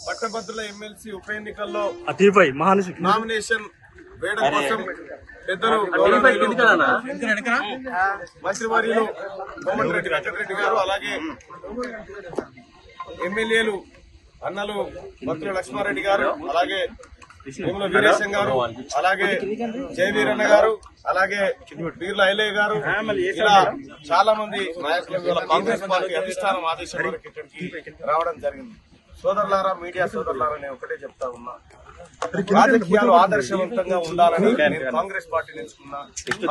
పట్టభద్రుల ఎమ్మెల్సీ ఉప ఎన్నికల్లో నామినేషన్ వేయడం కోసం పెద్దలు మంత్రివర్యులు కోమటిరెడ్డి వెంకటరెడ్డి గారు, అలాగే ఎమ్మెల్యేలు అన్నలు మంత్రులు లక్ష్మారెడ్డి గారు, అలాగే భూముల వీరేశం గారు, అలాగే జయవీరన్న గారు, అలాగే బీర్ల ఐలయ్య గారు, ఇలా చాలా మంది నాయకులు కాంగ్రెస్ పార్టీ అధిష్టానం ఆదేశం మేరకు ఇక్కడికి రావడం జరిగింది. సోదరులారా, మీడియా సోదరులారా, నేను ఒకటే చెప్తా ఉన్నా, రాజకీయాలు ఆదర్శవంతంగా ఉండాలని నేను కాంగ్రెస్ పార్టీ ఎంచుకున్నా.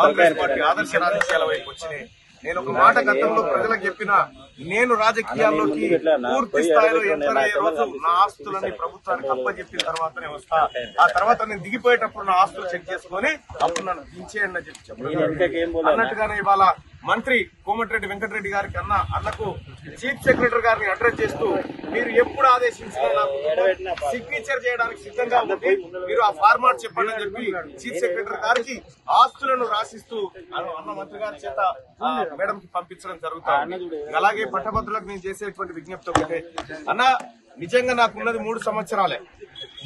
కాంగ్రెస్ పార్టీ ఆదర్శ రాజకీయాల వైపు వచ్చినాయి. నేను ఒక మాట గతంలో ప్రజలకు చెప్పిన, నేను రాజకీయాల్లోకి పూర్తి స్థాయిలో ఎంటర్ అయ్యే రోజు నా ఆస్తులన్నీ ప్రభుత్వానికి అప్పచెప్పిన తర్వాతనే వస్తా. ఆ తర్వాత నేను దిగిపోయేటప్పుడు నా ఆస్తులు చెక్ చేసుకుని అప్పుడు నన్ను దించేయండి అని చెప్పి అన్నట్టుగానే ఇవాళ మంత్రి కోమటిరెడ్డి వెంకటరెడ్డి గారికి అన్నకు చీఫ్ సెక్రటరీ గారిని అడ్రస్ చేస్తూ, మీరు ఎప్పుడు ఆదేశించినా నాకు సిగ్నేచర్ చేయడానికి సిద్ధంగా ఉంది, మీరు ఆ ఫార్మాట్ చెప్పండి అని చెప్పి చీఫ్ సెక్రటరీ గారికి ఆస్తులను రాసిస్తూ అన్న మంత్రి గారి చేత మేడం కి పంపించడం జరుగుతుంది. అలాగే పట్టభద్రులకు నేను చేసేటువంటి విజ్ఞప్తి ఒకటే, అన్న నిజంగా నాకున్నది 3 సంవత్సరాలే.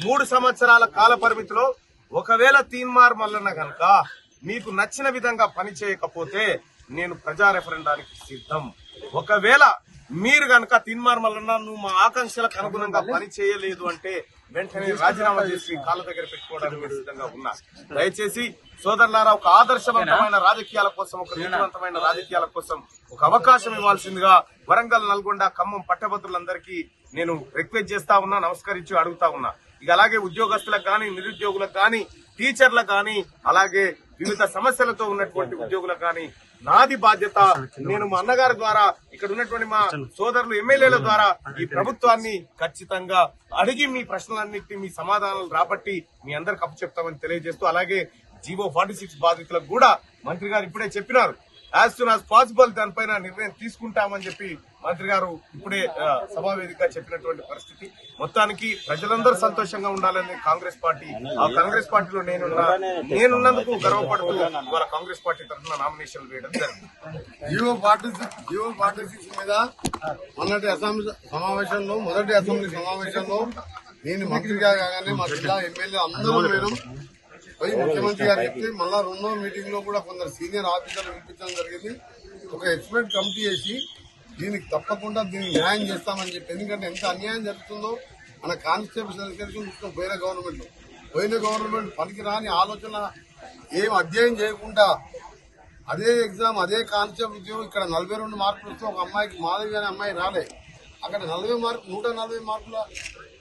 3 సంవత్సరాల కాల పరిమితిలో ఒకవేళ తీన్మార్ మల్లన్న గనక మీకు నచ్చిన విధంగా పని చేయకపోతే నేను ప్రజా రెఫరెండానికి సిద్ధం. ఒకవేళ మీరు గనక తీన్మార్ మల్లన్న నువ్వు మా ఆకాంక్షలకు అనుగుణంగా పని చేయలేదు అంటే వెంటనే రాజీనామా చేసి కాళ్ళ దగ్గర పెట్టుకోవడానికి సిద్ధంగా ఉన్నా. దయచేసి సోదరులారా, ఒక ఆదర్శవంతమైన రాజకీయాల కోసం, ఒక నీతివంతమైన రాజకీయాల కోసం ఒక అవకాశం ఇవ్వాల్సిందిగా వరంగల్, నల్గొండ, ఖమ్మం పట్టభద్రులందరికీ నేను రిక్వెస్ట్ చేస్తా ఉన్నా, నమస్కరించి అడుగుతా ఉన్నా. ఇక అలాగే ఉద్యోగస్తులకు గాని, నిరుద్యోగులకు గాని, టీచర్లకు గాని, అలాగే వివిధ సమస్యలతో ఉన్నటువంటి ఉద్యోగులకు గాని నాది బాధ్యత. నేను మా అన్నగారి ద్వారా, ఇక్కడ ఉన్నటువంటి మా సోదరులు ఎమ్మెల్యేల ద్వారా ఈ ప్రభుత్వాన్ని ఖచ్చితంగా అడిగి మీ ప్రశ్నలన్నింటినీ మీ సమాధానాలు రాబట్టి మీ అందరికి అప్పచెప్తామని తెలియజేస్తూ, అలాగే జీవో 46 బాధితులకు కూడా మంత్రి గారు ఇప్పుడే చెప్పినారు, యాజ్ సూన్ యాజ్ పాసిబుల్ దానిపైన నిర్ణయం తీసుకుంటామని చెప్పి మంత్రి గారు ఇప్పుడే సభావేదికగా చెప్పినటువంటి పరిస్థితి. మొత్తానికి ప్రజలందరూ సంతోషంగా ఉండాలని కాంగ్రెస్ పార్టీ, ఆ కాంగ్రెస్ పార్టీలో నేనున్నందుకు గర్వపడుతూ ఇవాళ కాంగ్రెస్ పార్టీ తరఫున నామినేషన్ వేయడం జరిగింది. జీవో 46 మీద మొన్నటి అసెంబ్లీ సమావేశంలో, మొదటి అసెంబ్లీ సమావేశంలో నేను మంత్రిగా కాగానే మా జిల్లా ఎమ్మెల్యే అందరూ నేను పోయి ముఖ్యమంత్రి గారు చెప్తే, మళ్ళా 2వ మీటింగ్ లో కూడా కొందరు సీనియర్ ఆఫీసర్లు వినిపించడం జరిగింది. ఒక ఎక్స్పర్ట్ కమిటీ చేసి దీనికి తప్పకుండా దీనికి న్యాయం చేస్తామని చెప్పి, ఎందుకంటే ఎంత అన్యాయం జరుగుతుందో మన కానిస్టేబుల్ సెలక్షన్ చూసుకుని పోయిన గవర్నమెంట్ పనికిరాని ఆలోచన ఏం అధ్యయనం చేయకుండా అదే ఎగ్జామ్, అదే కానిస్టేబుల్ ఉద్యోగం ఇక్కడ 42 మార్కులు వస్తే ఒక అమ్మాయికి, మాధవి అనే అమ్మాయి రాలే, అక్కడ 140 మార్కుల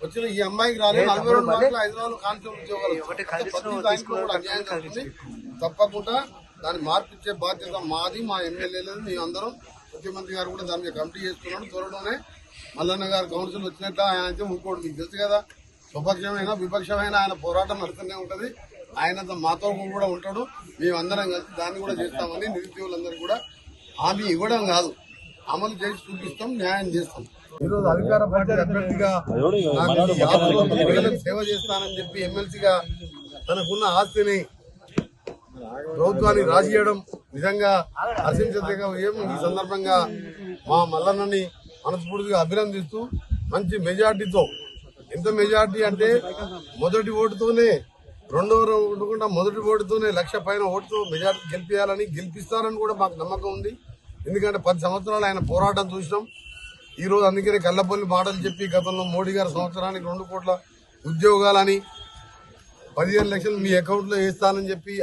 వచ్చిన ఈ అమ్మాయికి రాలేదు. 42 మార్కులు హైదరాబాద్ కానిస్టేబుల్ ఉద్యోగాలు అన్యాయం జరుగుతుంది. తప్పకుండా దాన్ని మార్పు ఇచ్చే బాధ్యత మాది, మా ఎమ్మెల్యేలు, మీ అందరం. ముఖ్యమంత్రి గారు కూడా దానికి కమిటీ చేస్తున్నాడు. త్వరలోనే మల్లన్న గారు కౌన్సిల్ వచ్చినట్టు ఆయన అయితే ఇంకోటి మీకు తెలుసు కదా, స్వపక్షమైనా విపక్షమైనా ఆయన పోరాటం నడుస్తూనే ఉంటది. ఆయన మాతో కూడా ఉంటాడు. మేమందరం కలిసి దాన్ని కూడా చేస్తామని నిరుద్యోగులందరూ కూడా హామీ ఇవ్వడం కాదు, అమలు చేసి చూపిస్తాం, న్యాయం చేస్తాం. ఈరోజు అధికార పార్టీ అభ్యర్థిగా ప్రజలకు సేవ చేస్తానని చెప్పి ఎమ్మెల్సీగా తనకున్న ఆస్తిని ప్రభుత్వానికి రాసియడం నిజంగా హర్షించదగ్గ విషయం. ఈ సందర్భంగా మా మల్లన్నని మనస్ఫూర్తిగా అభినందిస్తూ, మంచి మెజార్టీతో, ఎంత మెజార్టీ అంటే మొదటి ఓటుతోనే, రెండవ ఓటుకుండా మొదటి ఓటుతోనే 1,00,000 పైన ఓటుతో మెజార్టీ గెలిపిస్తారని కూడా మాకు నమ్మకం ఉంది. ఎందుకంటే 10 సంవత్సరాలు ఆయన పోరాటం చూసినాం. ఈ రోజు అందుకనే కల్లపల్లి మాటలు చెప్పి గతంలో మోడీ గారు సంవత్సరానికి 2 కోట్ల ఉద్యోగాలని 15 లక్షలు మీ అకౌంట్ లో వేస్తానని చెప్పి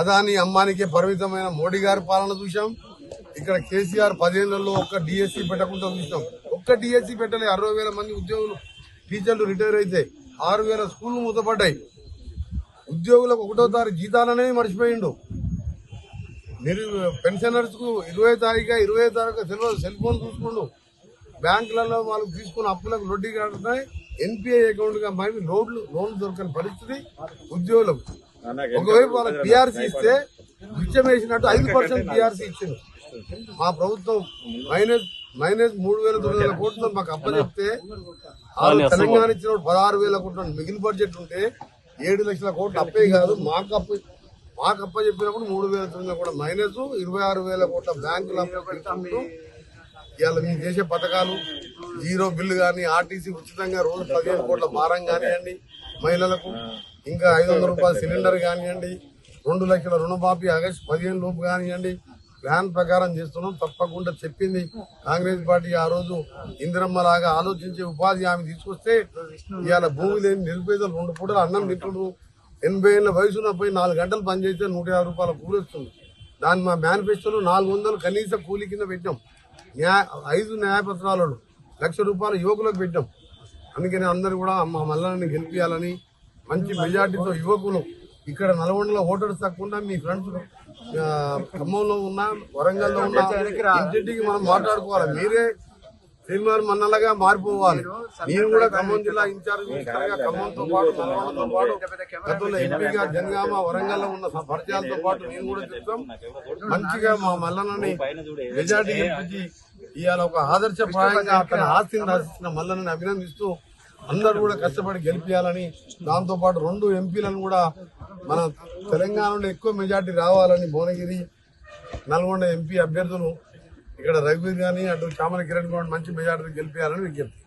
అదాని అమ్మానికే పరిమితమైన మోడీ గారి పాలన చూసాం. ఇక్కడ కేసీఆర్ 10 ఏళ్లలో ఒక్క డిఎస్సీ పెట్టకుండా చూసాం. ఒక్క డిఎస్సీ పెట్టలే. 60,000 మంది ఉద్యోగులు, టీచర్లు రిటైర్ అయితే 6,000 స్కూళ్లు మూతపడ్డాయి. ఉద్యోగులకు 1వ తారీఖు జీతాలనే మర్చిపోయిండు. పెన్షనర్స్ కు 20వ తారీఖు సెల్ ఫోన్ చూసుకుండు. బ్యాంకులలో వాళ్ళకు తీసుకున్న అప్పులకు వడ్డీ కడుతున్నాయి. ఎన్పిఐ అకౌంట్ గా మరి లోన్లు దొరకని పరిస్థితి ఉద్యోగులకు. ఒకవైపు వాళ్ళకి పిఆర్సీ ఇస్తే బిచ్చం వేసినట్టు 5% పిఆర్సీ ఇచ్చింది. మా ప్రభుత్వం మైనస్ 3,900 కోట్లతో మాకు అప్పచెప్తే, తెలంగాణ ఇచ్చిన 16,000 కోట్లు మిగిలిన బడ్జెట్ ఉంటే 7 లక్షల కోట్లు అప్పే కాదు, మాకు అప్ప చెప్పినప్పుడు 3,900 కూడా మైనస్ 26,000 కోట్ల బ్యాంకులు అప్పు. ఇవాళ మేము చేసే పథకాలు జీరో బిల్లు కానీ ఆర్టీసీ ఉచితంగా రోజు 15 కోట్ల భారం కానివ్వండి మహిళలకు, ఇంకా 500 రూపాయల సిలిండర్ కానివ్వండి, 2 లక్షల రుణమాఫీ ఆగస్టు 15 లోపు కానివ్వండి, ప్లాన్ ప్రకారం చేస్తున్నాం. తప్పకుండా చెప్పింది కాంగ్రెస్ పార్టీ ఆ రోజు ఇందిరమ్మ లాగా ఆలోచించే ఉపాధి హామీ తీసుకొస్తే ఇవాళ భూమి లేని నిరుపేదలు 2 పూటలు అన్నం తింటున్నారు. 80 ఏళ్ల వయసులో పోయి 4 గంటలు పనిచేస్తే 150 రూపాయల కూలి వస్తుంది. దాన్ని మా మేనిఫెస్టోలో 400 కనీస కూలి కింద పెట్టాం. 5 న్యాయపత్రాలు 1,00,000 రూపాయలు యువకులకు పెట్టాం. అందుకని అందరూ కూడా మా మల్లన్నని గెలిపించాలని మంచి మెజార్టీతో యువకులు ఇక్కడ నల్గొండలో ఓటర్స్ తక్కువ మీ ఫ్రెండ్స్ ఖమ్మంలో ఉన్న వరంగల్లో ఉన్న ఇంటింటికి మనం మాట్లాడుకోవాలి. మీరే శ్రీనివాస్ మన్నలాగా మారిపోవాలి. నేను కూడా ఖమ్మం జిల్లా ఇన్ఛార్జ్ మినిస్టర్గా ఖమ్మంతో పాటు నల్గొండతో పాటు గతంలో ఎంపీగా జనగామ వరంగల్లో ఉన్న పరిచయాలతో పాటు నేను కూడా చెప్తాం. మంచిగా మా మల్లన్నని మెజార్టీ గెలిపించి ఇవాళ ఒక ఆదర్శప్రాయంగా అతని ఆస్తిని రాసిస్తున్న మల్లన్నని అభినందిస్తూ అందరూ కూడా కష్టపడి గెలిపించాలని, దాంతో పాటు 2 ఎంపీలను కూడా మన తెలంగాణలో ఎక్కువ మెజార్టీ రావాలని భువనగిరి నల్గొండ ఎంపీ అభ్యర్థులు ఇక్కడ రఘువీర్ గాని అటు చామల కిరణ్ గౌడ్ మంచి మెజార్టీ గెలిపించాలని విజ్ఞప్తి.